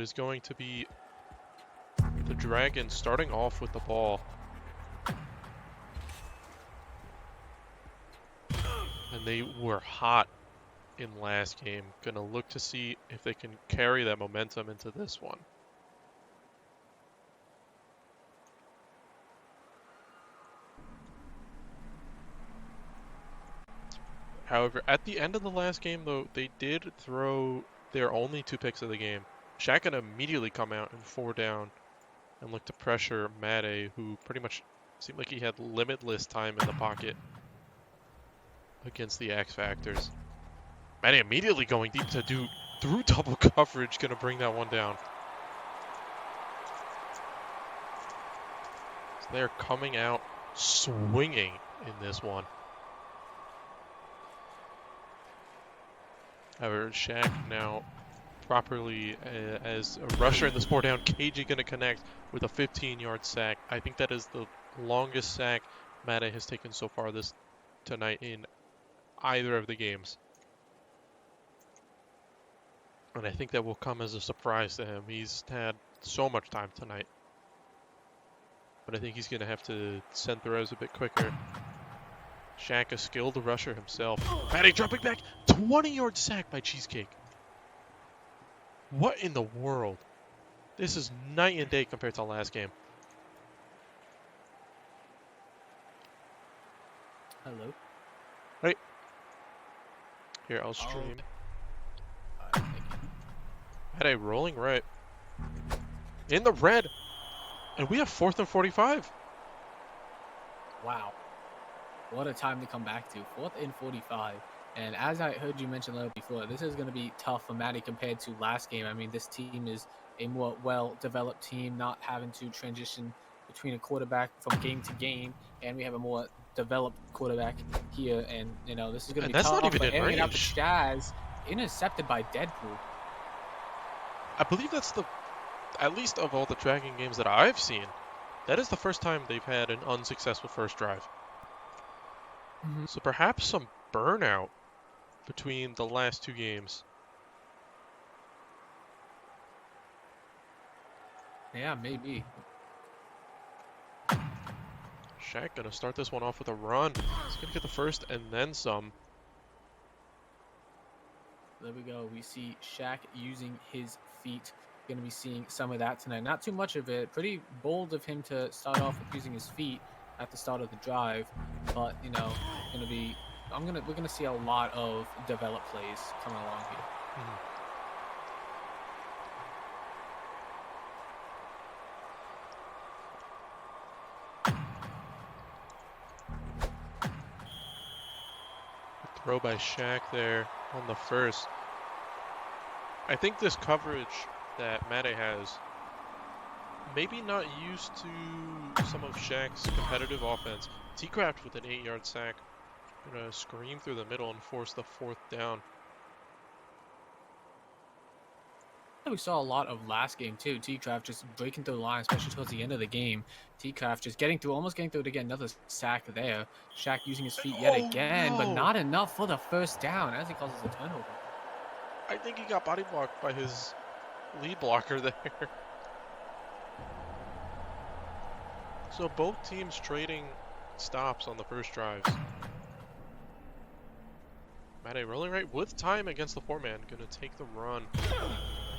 is going to be the Dragons starting off with the ball. And they were hot in last game. Gonna look to see if they can carry that momentum into this one. However, at the end of the last game, though, they did throw their only 2 picks of the game. Shaq gonna immediately come out and 4 down and look to pressure Made, who pretty much seemed like he had limitless time in the pocket against the X Factors. Made immediately going deep to do through double coverage, gonna bring that one down. So they're coming out swinging in this one. However, Shaq now properly as a rusher in the 4 down. KG going to connect with a 15-yard sack. I think that is the longest sack Made has taken so far tonight in either of the games. And I think that will come as a surprise to him. He's had so much time tonight. But I think he's going to have to send throws a bit quicker. Shaq, a skilled rusher himself. Made dropping back. 20-yard sack by Cheesecake. What in the world? This is night and day compared to last game. Hello. Right. Here, I'll stream. Made rolling right. In the red. And we have 4th and 45. Wow. What a time to come back to. 4th and 45. And as I heard you mention a little before, this is going to be tough for Maddie compared to last game. I mean, this team is a more well-developed team, not having to transition between a quarterback from game to game. And we have a more developed quarterback here. And, you know, this is going to be tough. That's not even in range. Out the Jazz, intercepted by Deadpool. I believe that's at least of all the tracking games that I've seen, that is the first time they've had an unsuccessful first drive. Mm-hmm. So perhaps some burnout between the last 2 games. Yeah, maybe. Shaq gonna start this one off with a run. He's gonna get the first and then some. There we go. We see Shaq using his feet. Going to be seeing some of that tonight. Not too much of it. Pretty bold of him to start off with using his feet at the start of the drive. But, you know, we're gonna see a lot of developed plays coming along here. Mm-hmm. Throw by Shaq there on the first. I think this coverage that Made has, maybe not used to some of Shaq's competitive offense. T-Craft with an 8-yard sack. Gonna scream through the middle and force the 4th down. We saw a lot of last game too. T-Craft just breaking through the line, especially towards the end of the game. T-Craft just almost getting through to get another sack there. Shaq using his feet yet again, but not enough for the first down as he causes a turnover. I think he got body blocked by his lead blocker there. So both teams trading stops on the first drives. Made rolling right with time against the 4-man. Gonna take the run.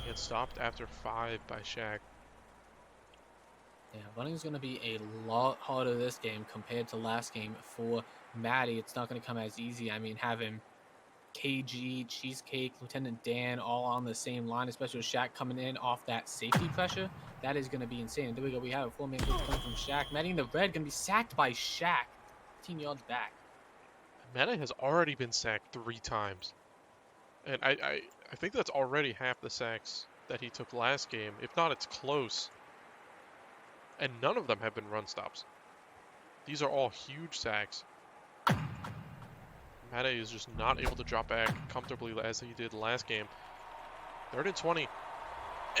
He gets stopped after 5 by Shaq. Yeah, running is going to be a lot harder this game compared to last game for Maddie. It's not going to come as easy. I mean, having KG, Cheesecake, Lieutenant Dan all on the same line, especially with Shaq coming in off that safety pressure, that is going to be insane. And there we go. We have a 4-man blitz coming from Shaq. Maddie in the red, going to be sacked by Shaq. 15 yards back. Made has already been sacked 3 times. And I think that's already half the sacks that he took last game. If not, it's close. And none of them have been run stops. These are all huge sacks. Made is just not able to drop back comfortably as he did last game. 3rd and 20.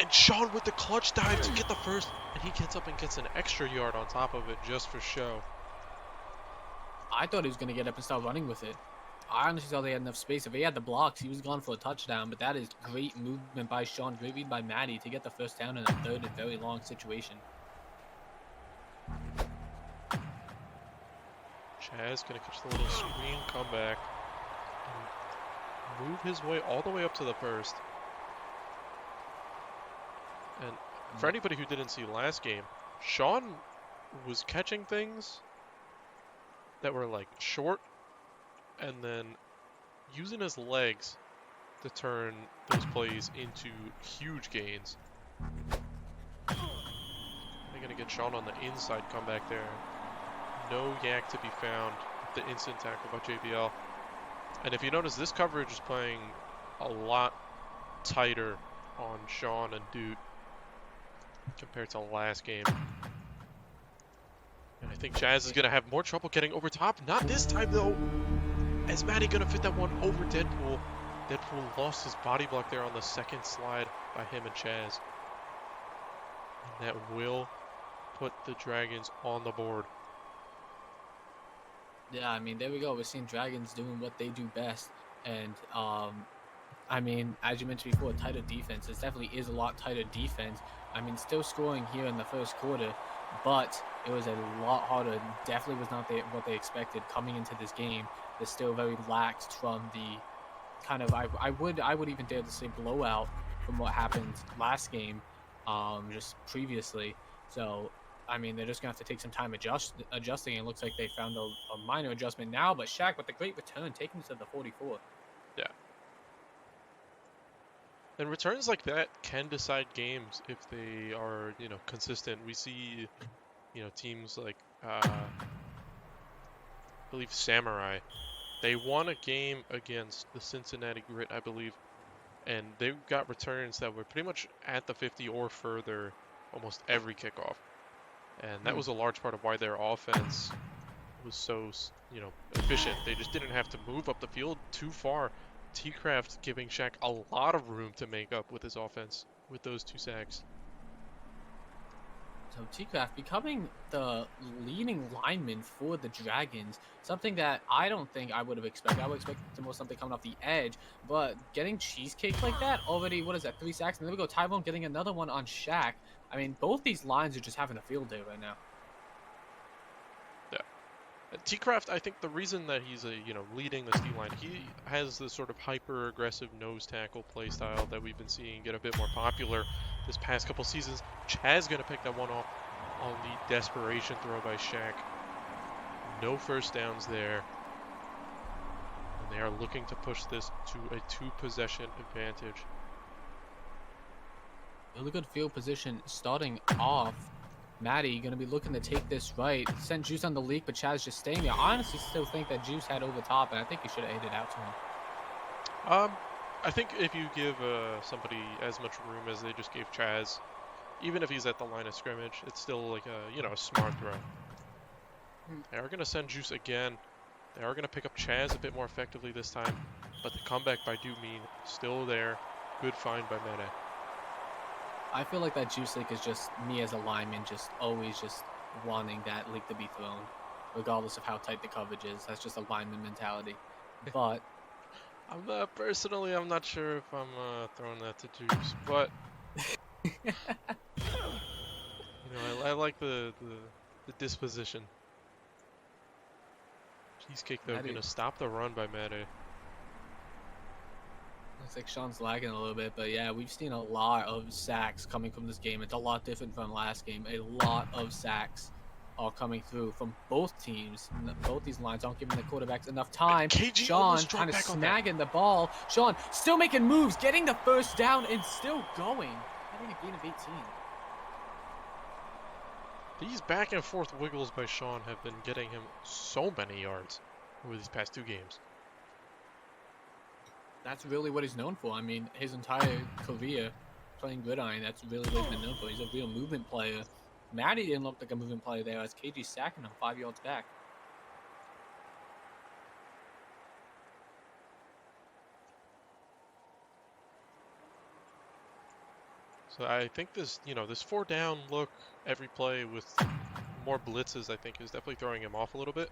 And Sean with the clutch dive to get the first. And he gets up and gets an extra yard on top of it just for show. I thought he was going to get up and start running with it. I honestly thought they had enough space. If he had the blocks, he was gone for a touchdown. But that is great movement by Sean, great read by Maddie to get the first down in a third and very long situation. Chaz gonna catch the little screen comeback and move his way all the way up to the first. And for anybody who didn't see last game, Sean was catching things that were like short and then using his legs to turn those plays into huge gains. They're gonna get Sean on the inside comeback there. No yak to be found with the instant tackle by JBL. And if you notice, this coverage is playing a lot tighter on Sean and Dude compared to last game. And I think Chaz is going to have more trouble getting over top. Not this time, though. As Maddie going to fit that one over Deadpool. Deadpool lost his body block there on the second slide by him and Chaz. And that will put the Dragons on the board. Yeah, I mean, there we go. We're seeing Dragons doing what they do best. And, I mean, as you mentioned before, tighter defense. This definitely is a lot tighter defense. I mean, still scoring here in the first quarter, but it was a lot harder. Definitely was not what they expected coming into this game. They're still very laxed from the kind of, I would even dare to say blowout from what happened last game, just previously. So, I mean, they're just going to have to take some time adjusting. It looks like they found a minor adjustment now, but Shaq with the great return, taking it to the 44. Yeah. And returns like that can decide games if they are, consistent. We see, teams like, I believe Samurai. They won a game against the Cincinnati Grit, I believe, and they got returns that were pretty much at the 50 or further almost every kickoff. And that was a large part of why their offense was so, efficient. They just didn't have to move up the field too far. T-Craft giving Shaq a lot of room to make up with his offense with those 2 sacks. So T-Craft becoming the leading lineman for the Dragons, something that I don't think I would have expected. I would expect something coming off the edge, but getting cheesecake like that already, 3 sacks? And then we go Typhoon getting another one on Shaq. I mean, both these lines are just having a field day right now. Yeah. T-Craft, I think the reason that he's leading this D-line, he has this sort of hyper-aggressive nose tackle play style that we've been seeing get a bit more popular this past couple seasons. Chaz gonna pick that one off on the desperation throw by Shaq. No first downs there. And they are looking to push this to a 2-possession advantage. Really good field position starting off. Maddie going to be looking to take this right. Send Juice on the leak, but Chaz just staying there. I honestly still think that Juice had over top, and I think he should have 8 it out to him. I think if you give somebody as much room as they just gave Chaz, even if he's at the line of scrimmage, it's still like a smart throw. They are going to send Juice again. They are going to pick up Chaz a bit more effectively this time, but the comeback by Dumean still there. Good find by Mede. I feel like that Juice leak is just me as a lineman, just always just wanting that leak to be thrown, regardless of how tight the coverage is. That's just a lineman mentality. But I'm not sure if I'm throwing that to Juice, but I like the disposition. Cheesecake though going to stop the run by Mede. Looks like Sean's lagging a little bit, but yeah, we've seen a lot of sacks coming from this game. It's a lot different from last game. A lot of sacks are coming through from both teams. Both these lines aren't giving the quarterbacks enough time. Sean kind of snagging the ball. Sean still making moves, getting the first down, and still going. Having a gain of 18. These back and forth wiggles by Sean have been getting him so many yards over these past 2 games. That's really what he's known for. I mean, his entire career playing gridiron, that's really what he's been known for. He's a real movement player. Maddie didn't look like a movement player there as KG sacking him 5 yards back. So I think this 4-down look every play with more blitzes, I think, is definitely throwing him off a little bit.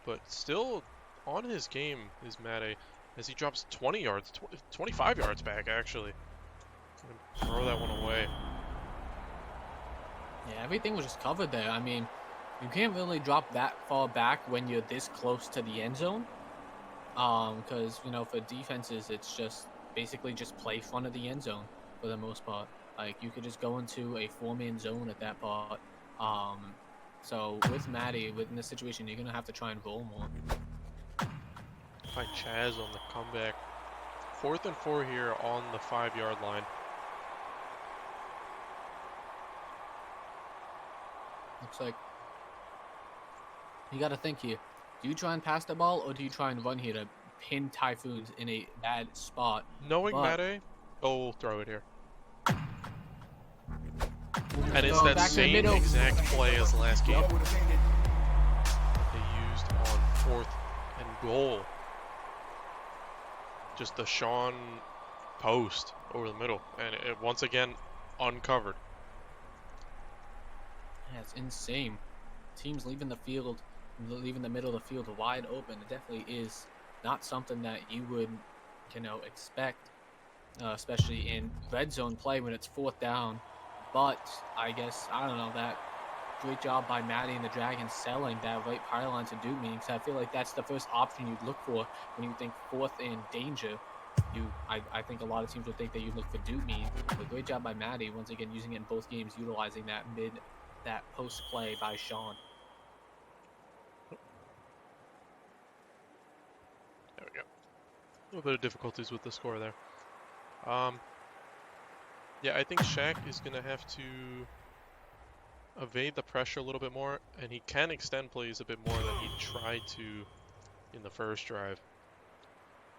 But still on his game is Mate, as he drops 20 yards, 25 yards back, actually. Throw that one away. Yeah, everything was just covered there. I mean, you can't really drop that far back when you're this close to the end zone. Because, you know, for defenses, it's just basically just play front of the end zone for the most part. Like, you could just go into a 4-man zone at that part. So with Matty, within this situation, you're going to have to try and roll more. Find Chaz on the comeback. 4th and 4 here on the 5-yard line. Looks like you got to think here. Do you try and pass the ball, or do you try and run here to pin Typhoons in a bad spot? Knowing Mate, we'll throw it here. And it's that same exact play as last game that they used on 4th and goal. Just the Sean post over the middle, and it once again uncovered. Yeah, it's insane. Teams leaving the field, leaving the middle of the field wide open. It definitely is not something that you would, you know, expect, especially in red zone play when it's 4th down. But I guess, I don't know, that great job by Matty and the Dragons selling that right pylon to Duke me, because I feel like that's the first option you'd look for when you think 4th and danger. I think a lot of teams would think that you'd look for Duke me. But great job by Matty, once again using it in both games, utilizing that post play by Sean. There we go. A little bit of difficulties with the score there. Yeah, I think Shaq is going to have to evade the pressure a little bit more, and he can extend plays a bit more than he tried to in the first drive.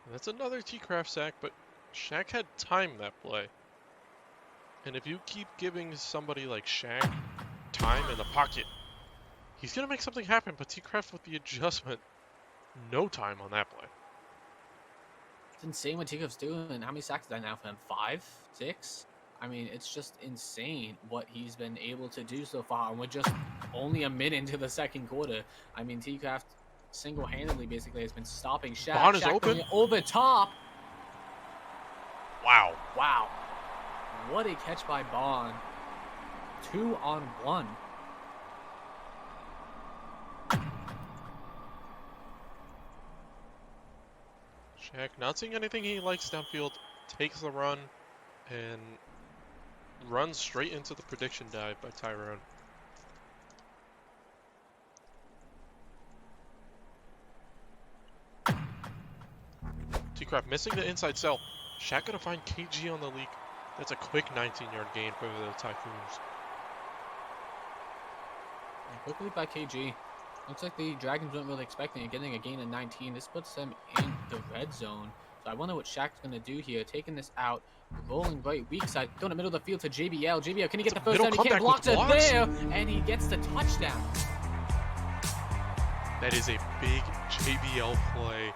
And that's another T-Craft sack, but Shaq had time that play. And if you keep giving somebody like Shaq time in the pocket, he's going to make something happen, but T-Craft with the adjustment, no time on that play. It's insane what T-Craft's doing. How many sacks did I now for him? 5? 6? I mean, it's just insane what he's been able to do so far. And we're just only a minute into the second quarter. I mean, T-Craft single-handedly basically has been stopping Shaq. Bond is Shaq open. Over top. Wow. Wow. What a catch by Bond. 2-on-1. Shaq not seeing anything he likes downfield, takes the run, and runs straight into the prediction dive by Tyrone. T-Craft missing the inside sell. Shaq gonna find KG on the leak. That's a quick 19-yard gain for the Typhoons. Quickly by KG. Looks like the Dragons weren't really expecting it, getting a gain of 19. This puts them in the red zone. So I wonder what Shaq's going to do here. Taking this out, rolling right, weak side, going to the middle of the field to JBL. JBL, can he get the first down? He can't block it there, and he gets the touchdown. That is a big JBL play.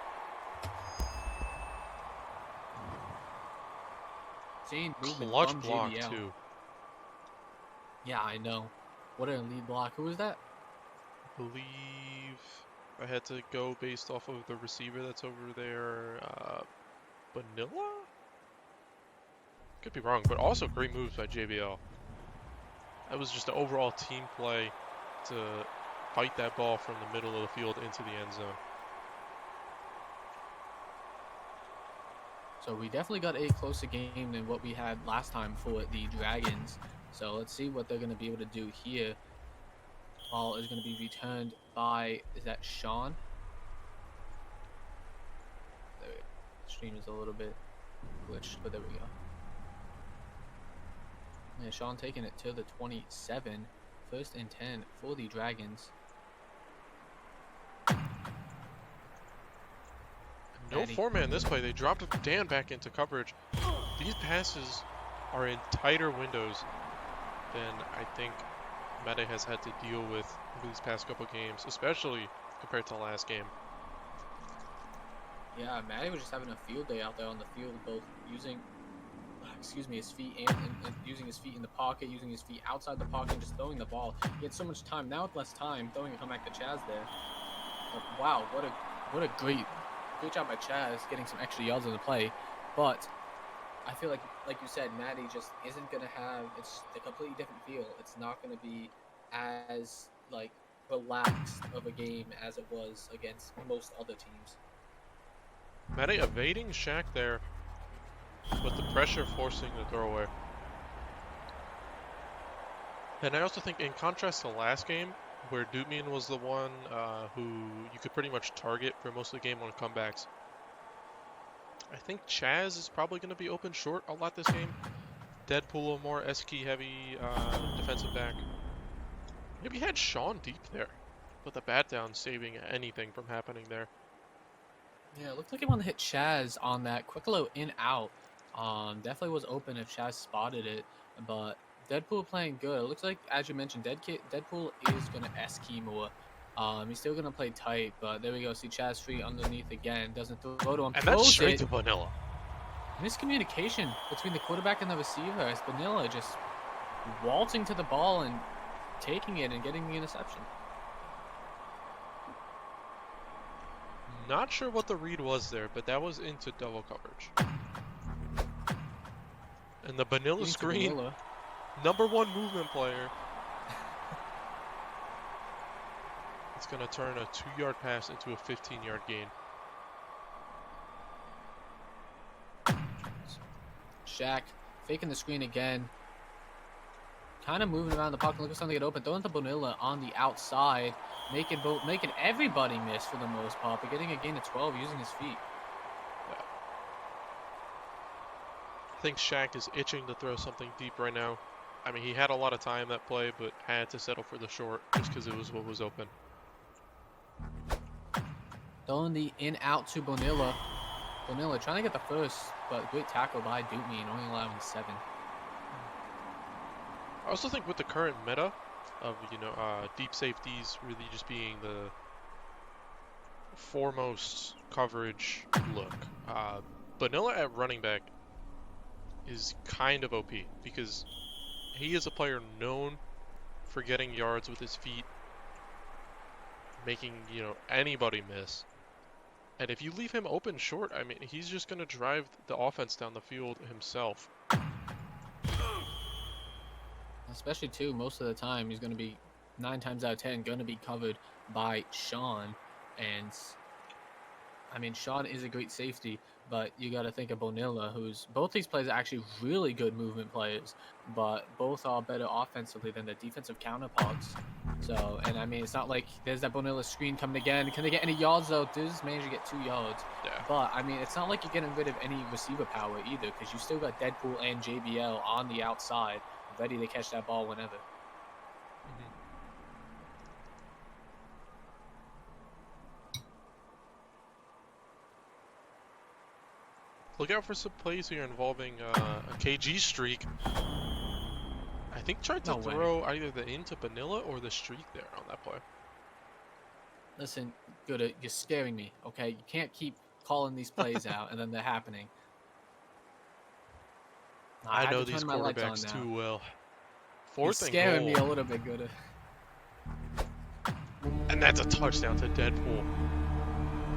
Clutch block, JBL. too. Yeah, I know. What a lead block. Who was that? I believe I had to go based off of the receiver that's over there. Vanilla? Could be wrong, but also great moves by JBL. That was just an overall team play to fight that ball from the middle of the field into the end zone. So we definitely got a closer game than what we had last time for the Dragons. So let's see what they're going to be able to do here. Ball is going to be returned by, is that Sean? The stream is a little bit glitched, but there we go. Yeah, Sean taking it to the 27. 1st and 10 for the Dragons. No four-man this play. They dropped Dan back into coverage. These passes are in tighter windows than I think Meta has had to deal with over these past couple games, especially compared to last game. Yeah, Matty was just having a field day out there on the field, both using, his feet and using his feet in the pocket, using his feet outside the pocket, and just throwing the ball. He had so much time. Now with less time, throwing it come back to Chaz there. But wow, what What a great job by Chaz getting some extra yards on the play. But I feel like you said, Maddie just isn't going to have, it's a completely different feel. It's not going to be as, like, relaxed of a game as it was against most other teams. Maddie evading Shaq there, with the pressure forcing the throwaway. And I also think, in contrast to last game, where Dutmian was the one who you could pretty much target for most of the game on comebacks, I think Chaz is probably going to be open short a lot this game. Deadpool a more S-key heavy defensive back. Maybe had Sean deep there, with a bat down saving anything from happening there. Yeah, it looked like he wanted to hit Chaz on that quick low in out. Definitely was open if Chaz spotted it, but Deadpool playing good. It looks like, as you mentioned, Deadpool is gonna S-key more. He's still gonna play tight, but there we go. See Chaz free underneath again. Doesn't throw to him. And that's straight to Vanilla. Miscommunication between the quarterback and the receiver as Vanilla just waltzing to the ball and taking it and getting the interception. Not sure what the read was there, but that was into double coverage. And the Vanilla screen, #1 movement player. It's going to turn a 2-yard pass into a 15-yard gain. Shaq faking the screen again. Kind of moving around the pocket, looking for something to get open. Throwing to Bonilla on the outside, making everybody miss for the most part, but getting a gain of 12 using his feet. Yeah. I think Shaq is itching to throw something deep right now. I mean, he had a lot of time that play, but had to settle for the short just because it was what was open. Throwing the in-out to Bonilla. Bonilla trying to get the first, but great tackle by Dutmian, only allowing 7. I also think with the current meta of, deep safeties really just being the foremost coverage look, Vanilla at running back is kind of OP because he is a player known for getting yards with his feet, making, anybody miss. And if you leave him open short, I mean, he's just going to drive the offense down the field himself. Especially, too, most of the time, he's going to be, 9 times out of 10, going to be covered by Sean. And, I mean, Sean is a great safety, but you got to think of Bonilla, who's, both these players are actually really good movement players, but both are better offensively than their defensive counterparts. So, and I mean, it's not like there's that Bonilla screen coming again. Can they get any yards, though? They just managed to get 2 yards. Yeah. But, I mean, it's not like you're getting rid of any receiver power either, because you still got Deadpool and JBL on the outside, ready to catch that ball whenever. Look out for some plays here involving a KG streak. I think tried to throw either the into Vanilla or the streak there on that play. Listen, Gooda, you're scaring me, okay? You can't keep calling these plays out and then they're happening. I know these quarterbacks too well. Fourth and goal. You're scaring me a little bit, Gooda. And that's a touchdown to Deadpool.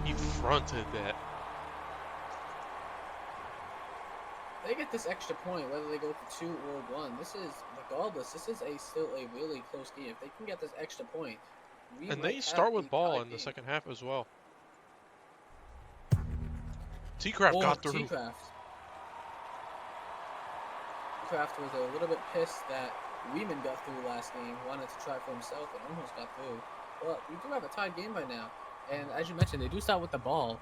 He fronted that. They get this extra point, whether they go for 2 or 1. This is, regardless, this is still a really close game. If they can get this extra point, and they start with ball in the second half as well. T-Craft got through. T-Craft was a little bit pissed that Weeman got through last game, wanted to try for himself and almost got through. But we do have a tied game by now. And as you mentioned, they do start with the ball.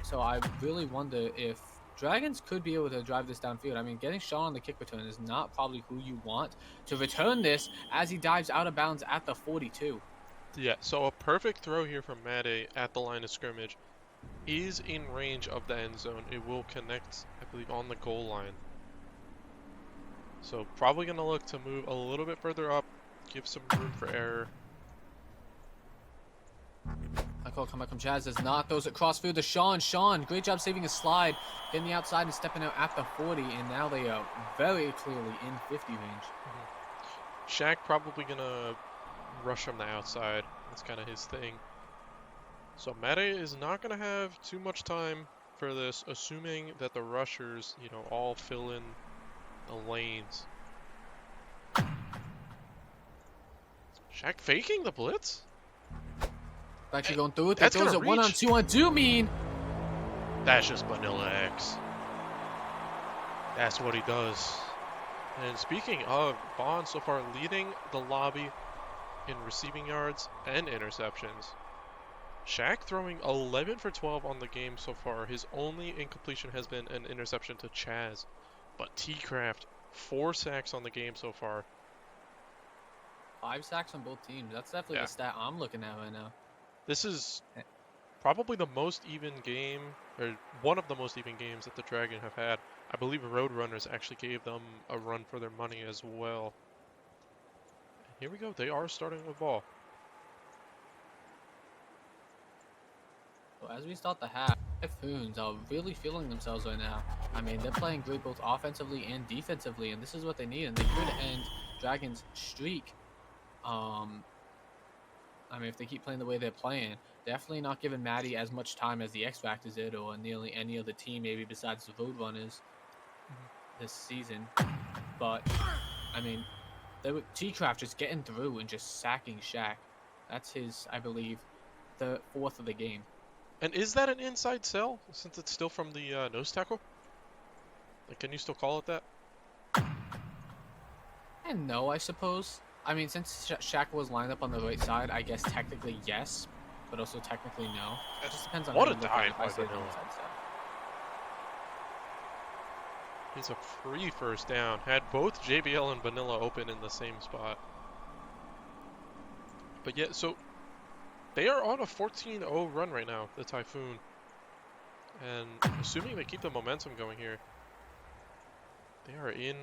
So I really wonder if Dragons could be able to drive this downfield. I mean, getting Sean on the kick return is not probably who you want to return this as he dives out of bounds at the 42. Yeah, so a perfect throw here from Made at the line of scrimmage is in range of the end zone. It will connect, I believe, on the goal line. So probably going to look to move a little bit further up, give some room for error. I call comeback from Chaz does not. Throws it crossfield to Sean. Sean, great job saving a slide, getting the outside and stepping out at the 40, and now they are very clearly in 50 range. Shaq probably going to rush from the outside. That's kind of his thing. So Mate is not going to have too much time for this, assuming that the rushers, you know, all fill in the lanes. Shaq faking the blitz? Actually going through it. That That's throws gonna it 1 on reach. 2 on Mean. That's just Vanilla X. That's what he does. And speaking of, Bond so far leading the lobby in receiving yards and interceptions. Shaq throwing 11 for 12 on the game so far. His only incompletion has been an interception to Chaz. But T-Craft, 4 sacks on the game so far. 5 sacks on both teams. That's definitely the stat I'm looking at right now. This is probably the most even game, or one of the most even games that the Dragon have had. I believe Roadrunners actually gave them a run for their money as well. Here we go. They are starting with ball. So as we start the half, Typhoons are really feeling themselves right now. I mean, they're playing great both offensively and defensively, and this is what they need, and they could end Dragon's streak. I mean, if they keep playing the way they're playing, definitely not giving Maddie as much time as the X Factors did, or nearly any other team, maybe besides the Roadrunners this season. But, I mean, T-Craft just getting through and just sacking Shaq. That's his, I believe, the 4th of the game. And is that an inside sell, since it's still from the nose tackle? Like, can you still call it that? And no, I suppose. I mean, since Shaq was lined up on the right side, I guess technically yes, but also technically no. It just depends on What how a you look at it. dive If I by say it's Vanilla. inside sell. It's a free first down. Had both JBL and Vanilla open in the same spot. But yeah, so they are on a 14-0 run right now, the Typhoon. And assuming they keep the momentum going here, they are in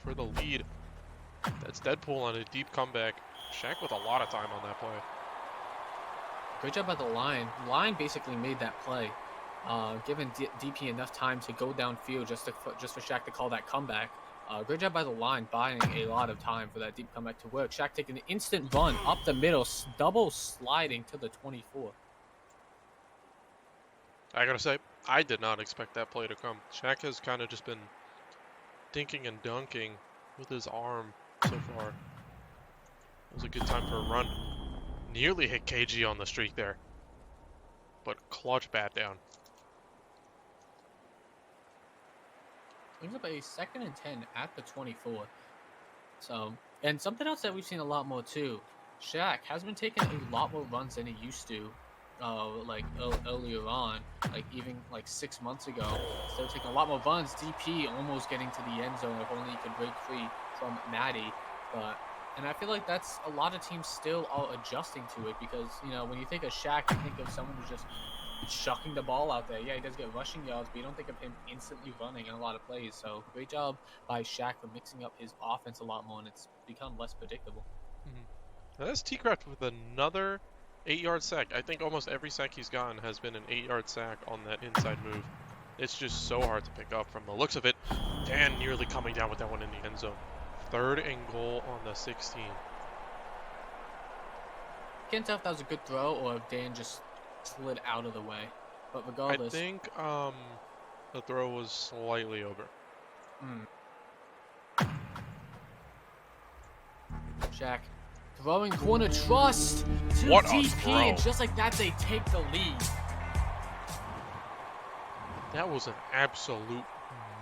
for the lead. That's Deadpool on a deep comeback. Shaq with a lot of time on that play. Great job by the line. Line basically made that play, giving DP enough time to go downfield just for Shaq to call that comeback. Great job by the line, buying a lot of time for that deep comeback to work. Shaq taking an instant run up the middle, double sliding to the 24. I gotta say, I did not expect that play to come. Shaq has kind of just been dinking and dunking with his arm so far. It was a good time for a run. Nearly hit KG on the streak there, but clutch bat down. Brings up a 2nd and 10 at the 24. So, and something else that we've seen a lot more too, Shaq has been taking a lot more runs than he used to, earlier on, like even like 6 months ago. So taking a lot more runs. DP almost getting to the end zone if only he could break free from Maddie. And I feel like that's a lot of teams still are adjusting to it, because you know when you think of Shaq, you think of someone who's just chucking the ball out there. Yeah, he does get rushing yards, but you don't think of him instantly running in a lot of plays. So great job by Shaq for mixing up his offense a lot more, and it's become less predictable. Now that's T-Craft with another 8-yard sack. I think almost every sack he's gotten has been an 8-yard sack on that inside move. It's just so hard to pick up from the looks of it. Dan nearly coming down with that one in the end zone. 3rd and goal on the 16. Can't tell if that was a good throw or if Dan just slid out of the way. But regardless, I think the throw was slightly over. Shaq throwing corner trust to What a DP, throw. and just like that, they take the lead. That was an absolute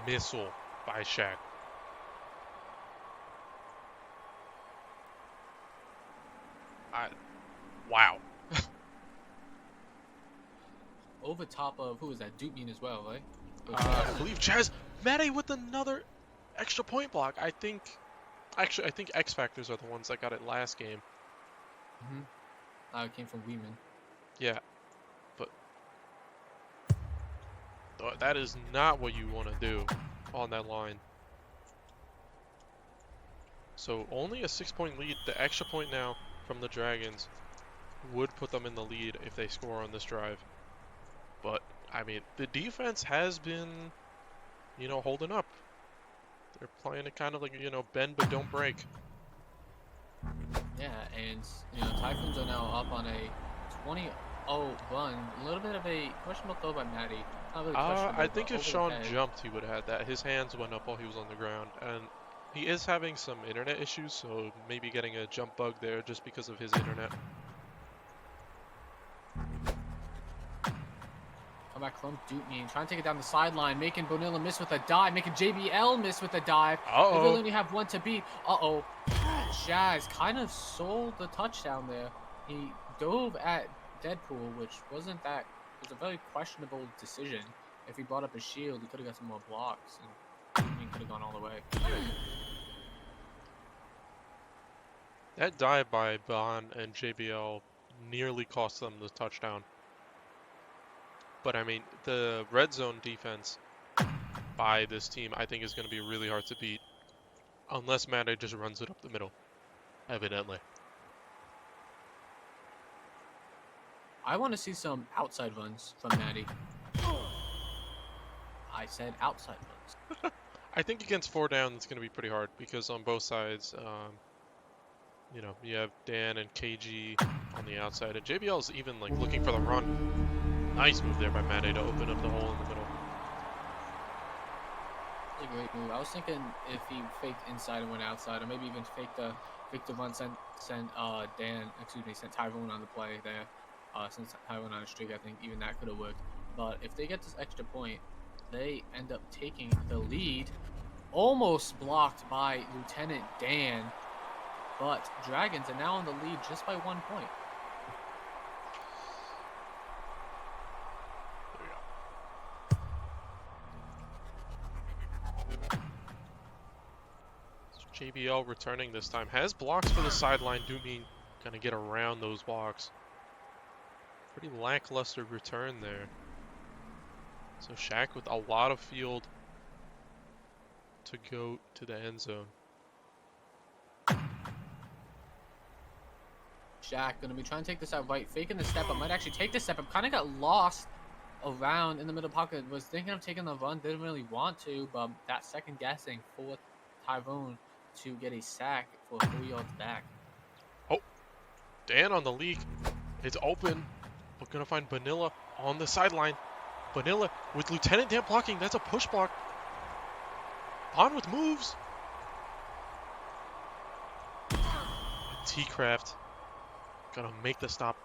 missile by Shaq. Wow. Over top of, who was that? Duke as well, right? I believe Chaz Mate with another extra point block. I think X Factors are the ones that got it last game. It came from Weeman. Yeah, but that is not what you want to do on that line. So only a 6-point lead. The extra point now from the Dragons would put them in the lead if they score on this drive. But I mean, the defense has been, holding up. They're playing it kind of like, bend but don't break. Yeah, and Typhoons are now up on a Uh-oh, run. A little bit of a questionable throw by Maddie. Not really questionable, I but think if over the Sean head. jumped, he would have had that. His hands went up while he was on the ground, and he is having some internet issues, so maybe getting a jump bug there just because of his internet. Come back from Dutney, trying to take it down the sideline, making Bonilla miss with a dive, making JBL miss with a dive. They really only have one to beat. Uh-oh. Shaz kind of sold the touchdown there. He dove at Deadpool, which wasn't that... It was a very questionable decision. If he brought up his shield, he could have got some more blocks, and Dutney could have gone all the way. That dive by Bon and JBL nearly cost them the touchdown. But I mean, the red zone defense by this team, I think, is going to be really hard to beat. Unless Mate just runs it up the middle, evidently. I want to see some outside runs from Maddie. I said outside runs. I think against 4 down, it's going to be pretty hard because on both sides, you know, you have Dan and KG on the outside, and JBL is even like looking for the run. Nice move there by Mate to open up the hole in the middle. A great move. I was thinking if he faked inside and went outside, or maybe even faked the run, sent Tyrone on the play there. Since Tyrone on a streak, I think even that could have worked. But if they get this extra point, they end up taking the lead. Almost blocked by Lieutenant Dan, but Dragons are now on the lead just by 1 point. JBL returning this time. Has blocks for the sideline. Do mean gonna get around those blocks. Pretty lackluster return there. So Shaq with a lot of field to go to the end zone. Shaq gonna be trying to take this out right, faking the step up, might actually take the step up, kind of got lost around in the middle pocket, was thinking of taking the run, didn't really want to, but that second guessing for Tyrone to get a sack for 4 yards back. Oh, Dan on the leak. It's open. We're gonna find Bonilla on the sideline. Bonilla with Lieutenant Dan blocking. That's a push block. On with moves. T-Craft gonna make the stop.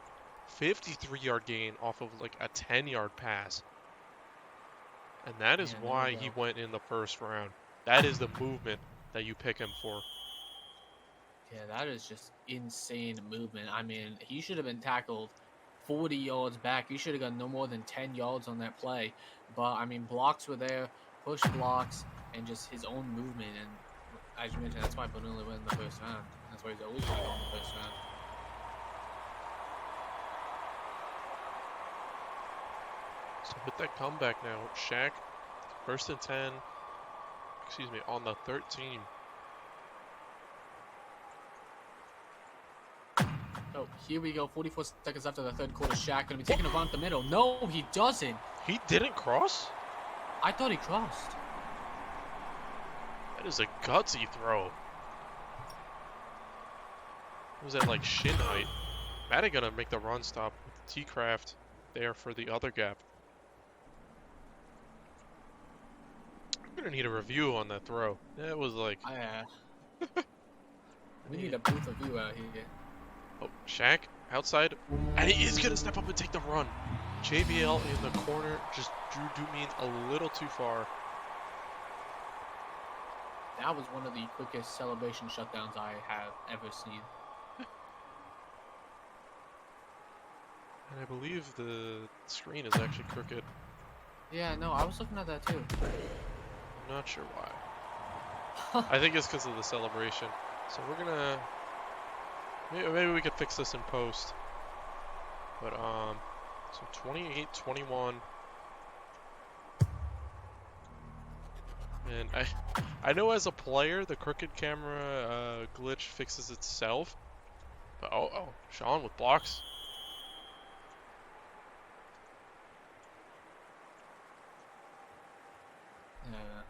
53-yard gain off of like a 10-yard pass. And that is why he went in the first round. That is the movement that you pick him for. Yeah, that is just insane movement. I mean, he should have been tackled 40 yards back. He should have got no more than 10 yards on that play. But, I mean, blocks were there, push blocks, and just his own movement. And as you mentioned, that's why Bonilla went in the first round. That's why he's always going to go in the first round. So with that comeback now, Shaq, 1st and 10, excuse me, on the 13. Oh, here we go. 44 seconds after the third quarter. Shaq going to be taking a run up the middle. No, he doesn't. He didn't cross? I thought he crossed. That is a gutsy throw. Was that like shin height? Matty gonna make the run stop with T-Craft there for the other gap. I'm gonna need a review on that throw. That was like... We need a booth review out here. Oh, Shaq outside, and he is gonna step up and take the run. JBL in the corner just drew Dumean a little too far. That was one of the quickest celebration shutdowns I have ever seen. And I believe the screen is actually crooked. Yeah, no, I was looking at that too. I'm not sure why. I think it's because of the celebration. So we're gonna... Maybe we could fix this in post. But, so 28-21. And I know as a player, the crooked camera glitch fixes itself. But, oh, Sean with blocks. Yeah.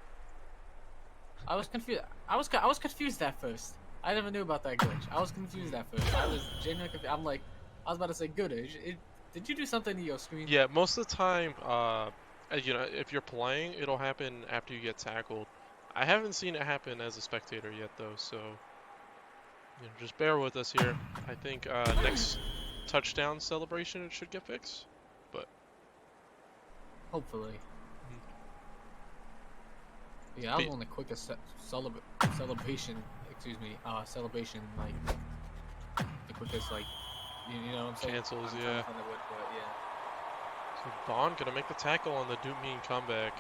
I was confused. I was confused at first. I never knew about that glitch. I was confused at first. I was genuinely confused. I'm like, I was about to say good. Did you do something to your screen? Yeah, most of the time, you know, if you're playing, it'll happen after you get tackled. I haven't seen it happen as a spectator yet, though, so you know, just bear with us here. I think next touchdown celebration it should get fixed, but Hopefully. mhm. Yeah, I was on the quickest celebration. Excuse me. Celebration like the quickest like. You know what I'm saying? Cancels, I'm trying yeah. to find the word for it. Yeah. So Bond gonna make the tackle on the Duke Mean comeback.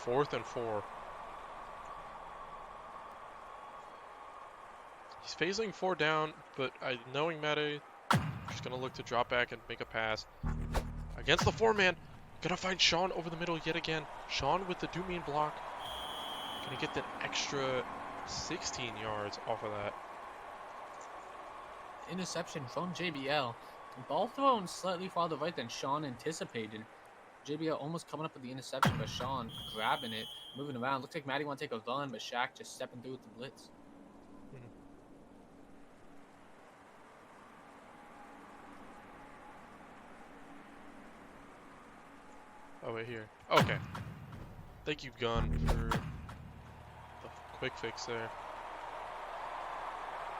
4th and 4. He's phasing 4 down, but knowing Mate, just gonna look to drop back and make a pass. Against the 4-man, gonna find Sean over the middle yet again. Sean with the Duke Mean block. Gonna get that extra 16 yards off of that. Interception from JBL. Ball thrown slightly farther right than Sean anticipated. JBL almost coming up with the interception, but Sean grabbing it, moving around. Looks like Maddie want to take a run, but Shaq just stepping through with the blitz. Mhm. Oh, wait, here. Okay. Thank you, Gunn, for the quick fix there.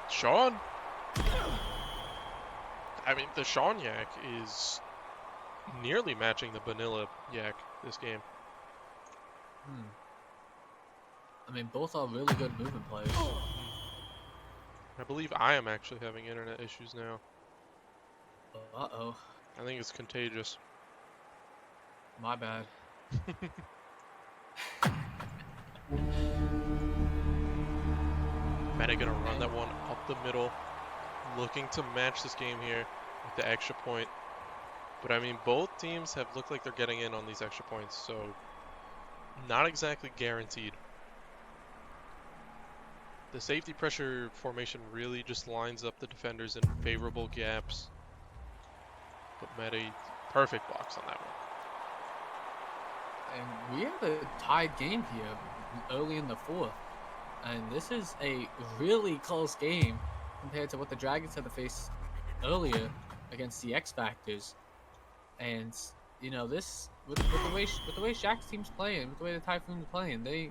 Sean? I mean, the Sean Yak is nearly matching the vanilla Yak this game. I mean, both are really good movement players. I believe I am actually having internet issues now. Uh-oh. I think it's contagious. My bad. Meta gonna run that one up the middle, looking to match this game here with the extra point. But I mean, both teams have looked like they're getting in on these extra points, so not exactly guaranteed. The safety pressure formation really just lines up the defenders in favorable gaps. But Meta, perfect blocks on that one. And we have a tied game here early in the fourth. And this is a really close game compared to what the Dragons had to face earlier against the X Factors. And you know, this with the way Shaq's team's playing, with the way the Typhoons playing, they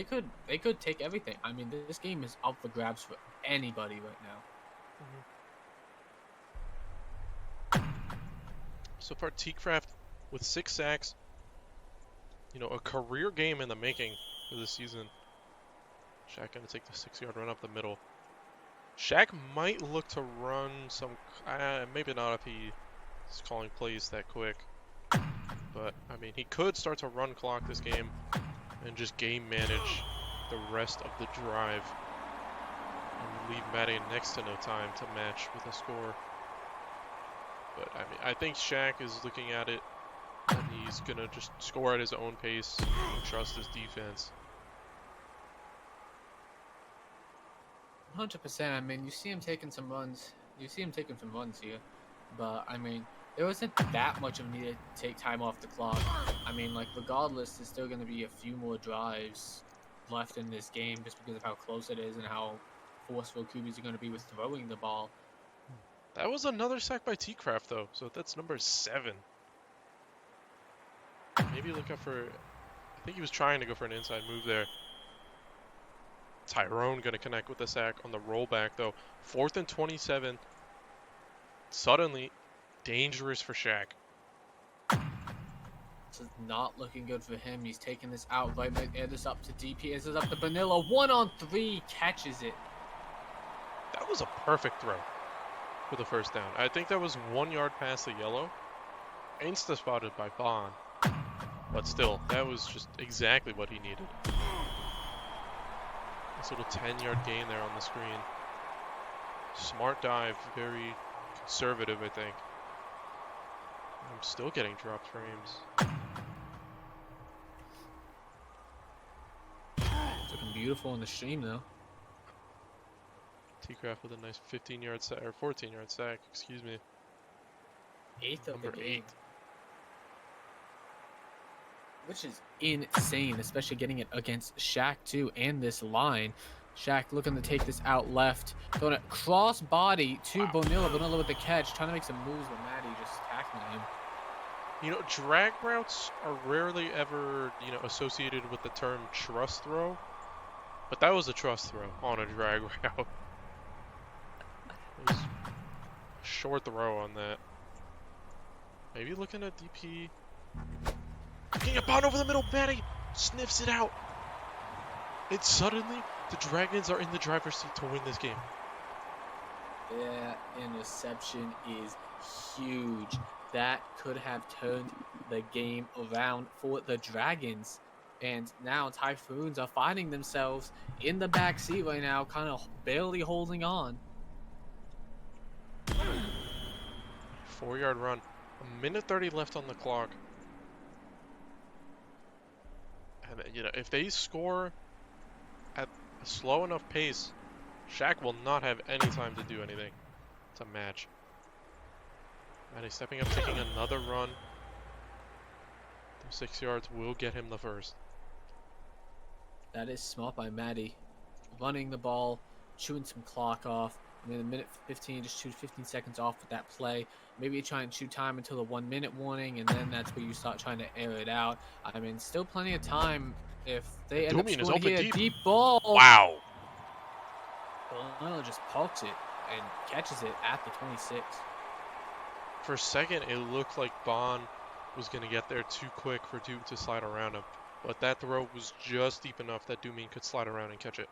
could take everything. I mean, this game is up for grabs for anybody right now. So far, T-Craft with 6 sacks. You know, a career game in the making for this season. Shaq gonna take the 6-yard run up the middle. Shaq might look to run some, maybe not if he's calling plays that quick. But, I mean, he could start to run clock this game and just game manage the rest of the drive. And leave Matty next to no time to match with a score. But, I mean, I think Shaq is looking at it and he's gonna just score at his own pace and trust his defense. 100%. I mean, you see him taking some runs. You see him taking some runs here, but I mean, there wasn't that much of a need to take time off the clock. I mean, like regardless, there's still going to be a few more drives left in this game just because of how close it is and how forceful QBs are going to be with throwing the ball. That was another sack by T-Craft though, so that's number 7. Maybe look out for, I think he was trying to go for an inside move there. Tyrone gonna connect with the sack on the rollback though. 4th and 27. Suddenly, dangerous for Shaq. This is not looking good for him. He's taking this out right. Air this up to DP. This is up to Vanilla. 1-on-3, catches it. That was a perfect throw for the first down. I think that was 1 yard past the yellow. Insta spotted by Bond. But still, that was just exactly what he needed. This little 10-yard gain there on the screen. Smart dive, very conservative, I think. I'm still getting dropped frames. Looking beautiful in the stream, though. T-Craft with a nice 15-yard sack, or 14-yard sack, excuse me. 8th of the Number game. 8. Which is insane, especially getting it against Shaq too, and this line. Shaq looking to take this out left. Going to cross body to Bonilla. Bonilla with the catch, trying to make some moves, but Maddie just tackling him. You know, drag routes are rarely ever, associated with the term trust throw. But that was a trust throw on a drag route. It was a short throw on that. Maybe looking at DP. Getting a bond over the middle, Maddie sniffs it out. And suddenly, the Dragons are in the driver's seat to win this game. That interception is huge. That could have turned the game around for the Dragons. And now Typhoons are finding themselves in the back seat right now, kind of barely holding on. 4-yard run. 1:30 left on the clock. And, if they score at a slow enough pace, Shaq will not have any time to do anything. It's a match. Maddie stepping up, taking another run. Those 6 yards will get him the first. That is smart by Maddie. Running the ball, chewing some clock off. I mean, a minute 15, just shoot 15 seconds off with that play. Maybe you try and shoot time until the 1 minute warning, and then that's where you start trying to air it out. I mean, still plenty of time if they end up Dumian is scoring open here. deep. Deep ball. Wow. Bonilla just pokes it and catches it at the 26. For a second, it looked like Bond was going to get there too quick for Duke to slide around him. But that throw was just deep enough that Dumian could slide around and catch it.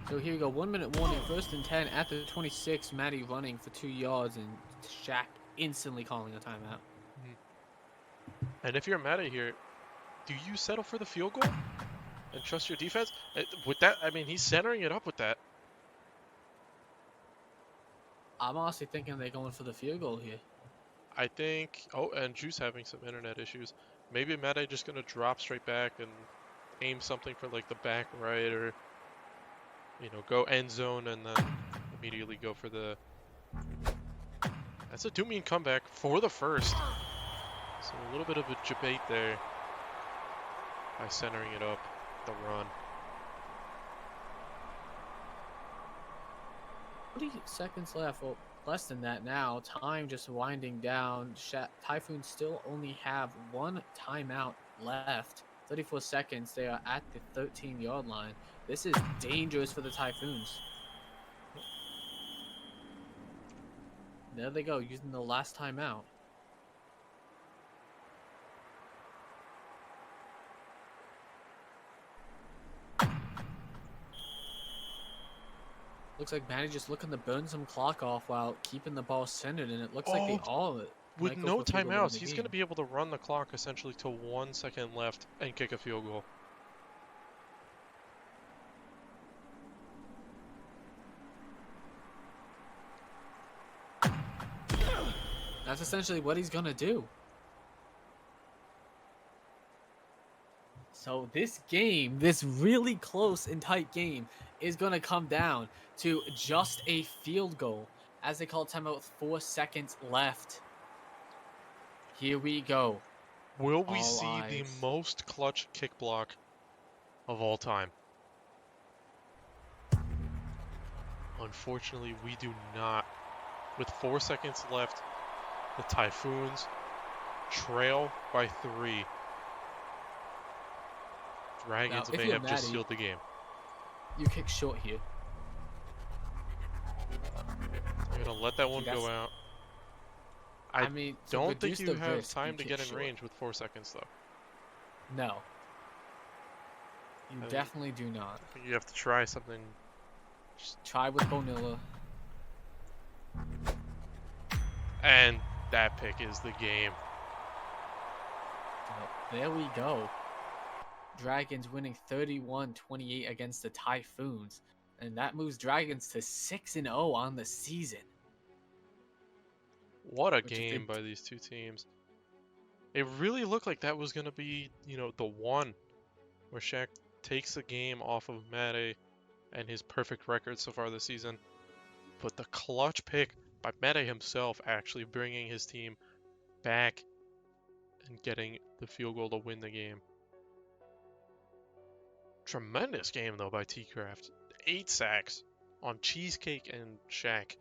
So here we go, 1 minute warning, 1st and 10 at the 26. Maddie running for 2 yards and Shaq instantly calling a timeout. And if you're Maddie here, do you settle for the field goal and trust your defense? With that, I mean, he's centering it up with that. I'm honestly thinking they're going for the field goal here. I think, oh, and Juice having some internet issues. Maybe Maddie just going to drop straight back and aim something for like the back right, or, go end zone and then immediately go for the... That's a Dumian comeback for the first. So a little bit of a debate there by centering it up, the run. 40 seconds left. Well, less than that now. Time just winding down. Typhoons still only have 1 timeout left. 34 seconds. They are at the 13-yard line. This is dangerous for the Typhoons. There they go, using the last timeout. Looks like Maddie just looking to burn some clock off while keeping the ball centered, and it looks like they all... With no timeouts, he's going to be able to run the clock essentially to 1 second left and kick a field goal. That's essentially what he's going to do. So this game, this really close and tight game, is going to come down to just a field goal, as they call timeout with 4 seconds left. Here we go. Will we see the most clutch kick block of all time? Unfortunately, we do not. With 4 seconds left, the Typhoons trail by 3. Dragons may have just sealed the game. You kick short here. You're going to let that one go out. I mean, don't think you have time to get in range with 4 seconds, though. No. You definitely do not. I think you have to try something. Just try with Bonilla. And that pick is the game. Well, there we go. Dragons winning 31-28 against the Typhoons. And that moves Dragons to 6-0 on the season. What a game by these two teams. It really looked like that was going to be, the one where Shaq takes the game off of Mate and his perfect record so far this season. But the clutch pick by Mate himself actually bringing his team back and getting the field goal to win the game. Tremendous game though by T-Craft. 8 sacks on Cheesecake and Shaq.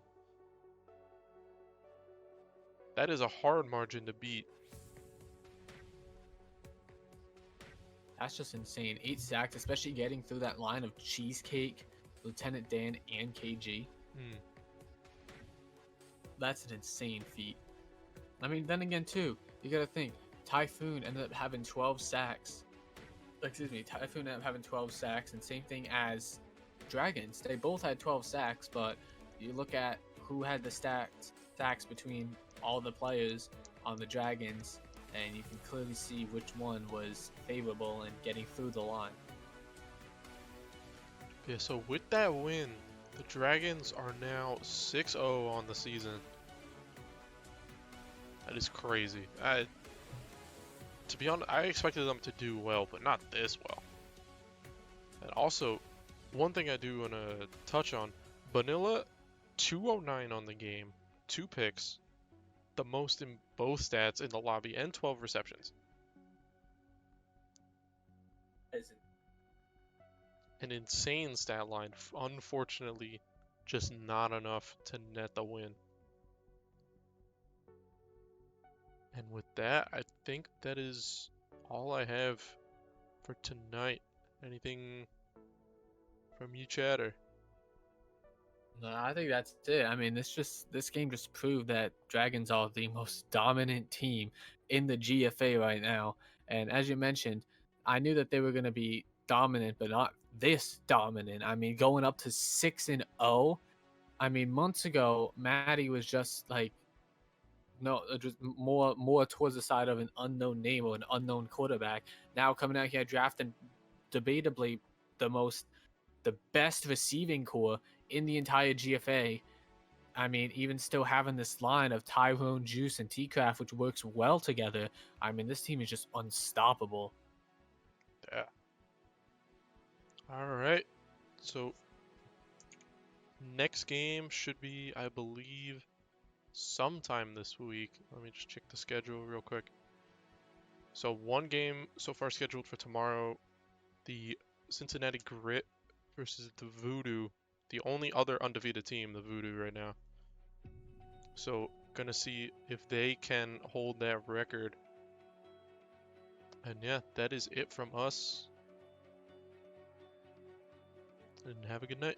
That is a hard margin to beat. That's just insane. 8 sacks, especially getting through that line of Cheesecake, Lieutenant Dan, and KG. Hmm. That's an insane feat. I mean, then again, too, you gotta think. Typhoon ended up having 12 sacks. Typhoon ended up having 12 sacks, and same thing as Dragons. They both had 12 sacks, but you look at who had the sacks between all the players on the Dragons, and you can clearly see which one was favorable in getting through the line. Yeah, so with that win, the Dragons are now 6-0 on the season. That is crazy. To be honest, I expected them to do well, but not this well. And also, one thing I do want to touch on, Vanilla, 209 on the game, 2 picks, the most in both stats in the lobby, and 12 receptions. An insane stat line, unfortunately, just not enough to net the win. And with that, I think that is all I have for tonight. Anything from you, Chatter? No, I think that's it. I mean, this game just proved that Dragons are the most dominant team in the GFA right now. And as you mentioned, I knew that they were going to be dominant, but not this dominant. I mean, going up to 6-0. I mean, months ago, Maddie was just like just more towards the side of an unknown name or an unknown quarterback. Now coming out here drafting debatably the best receiving core in the entire GFA. I mean, even still having this line of Tyrone, Juice, and T-Craft, which works well together. I mean, this team is just unstoppable. Yeah. All right. So next game should be, I believe, sometime this week. Let me just check the schedule real quick. So one game so far scheduled for tomorrow, the Cincinnati Grit versus the Voodoo, the only other undefeated team, the Voodoo right now. So gonna see if they can hold that record. And yeah, that is it from us. And have a good night.